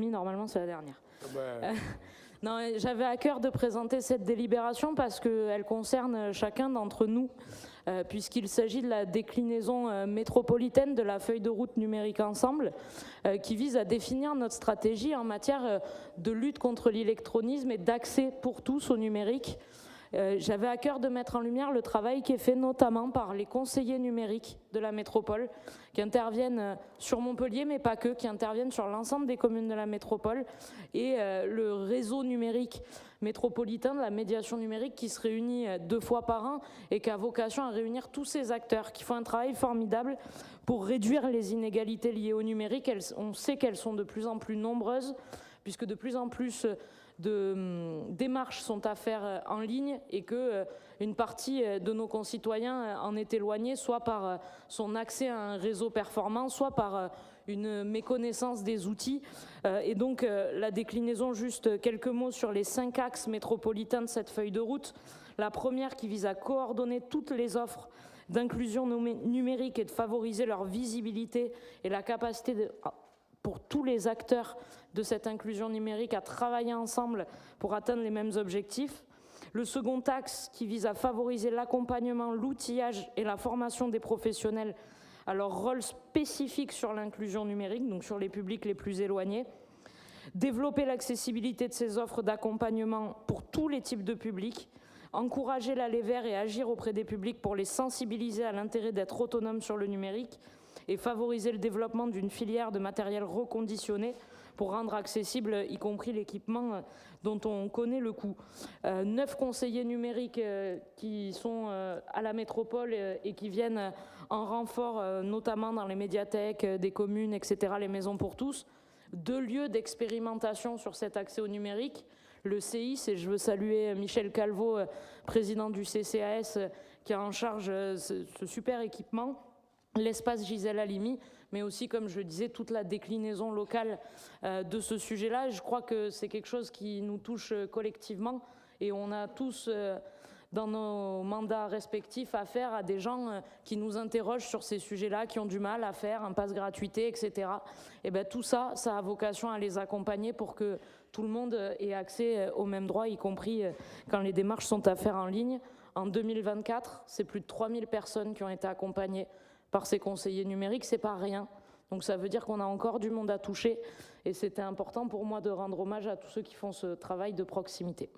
promis, normalement c'est la dernière. Ben, Non, j'avais à cœur de présenter cette délibération parce qu'elle concerne chacun d'entre nous, puisqu'il s'agit de la déclinaison métropolitaine de la feuille de route numérique ensemble, qui vise à définir notre stratégie en matière de lutte contre l'électronisme et d'accès pour tous au numérique. J'avais à cœur de mettre en lumière le travail qui est fait notamment par les conseillers numériques de la métropole, qui interviennent sur Montpellier, mais pas que, qui interviennent sur l'ensemble des communes de la métropole, et le réseau numérique métropolitain de la médiation numérique qui se réunit 2 fois par an et qui a vocation à réunir tous ces acteurs qui font un travail formidable pour réduire les inégalités liées au numérique. On sait qu'elles sont de plus en plus nombreuses, puisque de plus en plus de démarches sont à faire en ligne et qu'une partie de nos concitoyens en est éloignée, soit par son accès à un réseau performant, soit par une méconnaissance des outils. Et donc la déclinaison, juste quelques mots sur les 5 axes métropolitains de cette feuille de route. La première qui vise à coordonner toutes les offres d'inclusion numérique et de favoriser leur visibilité et la capacité pour tous les acteurs de cette inclusion numérique à travailler ensemble pour atteindre les mêmes objectifs. Le second axe qui vise à favoriser l'accompagnement, l'outillage et la formation des professionnels à leur rôle spécifique sur l'inclusion numérique, donc sur les publics les plus éloignés. Développer l'accessibilité de ces offres d'accompagnement pour tous les types de publics. Encourager l'aller vers et agir auprès des publics pour les sensibiliser à l'intérêt d'être autonomes sur le numérique et favoriser le développement d'une filière de matériel reconditionné pour rendre accessible y compris l'équipement dont on connaît le coût. 9 conseillers numériques qui sont à la métropole et qui viennent en renfort notamment dans les médiathèques des communes, etc., les maisons pour tous. 2 lieux d'expérimentation sur cet accès au numérique. Le CIS, et je veux saluer Michel Calvo, président du CCAS, qui a en charge ce super équipement. L'espace Gisèle Halimi, mais aussi, comme je le disais, toute la déclinaison locale de ce sujet-là. Je crois que c'est quelque chose qui nous touche collectivement et on a tous, dans nos mandats respectifs, affaire à des gens qui nous interrogent sur ces sujets-là, qui ont du mal à faire un pass gratuité, etc. Et bien tout ça, ça a vocation à les accompagner pour que tout le monde ait accès aux mêmes droits, y compris quand les démarches sont à faire en ligne. En 2024, c'est plus de 3000 personnes qui ont été accompagnées par ces conseillers numériques, c'est pas rien. Donc ça veut dire qu'on a encore du monde à toucher et c'était important pour moi de rendre hommage à tous ceux qui font ce travail de proximité.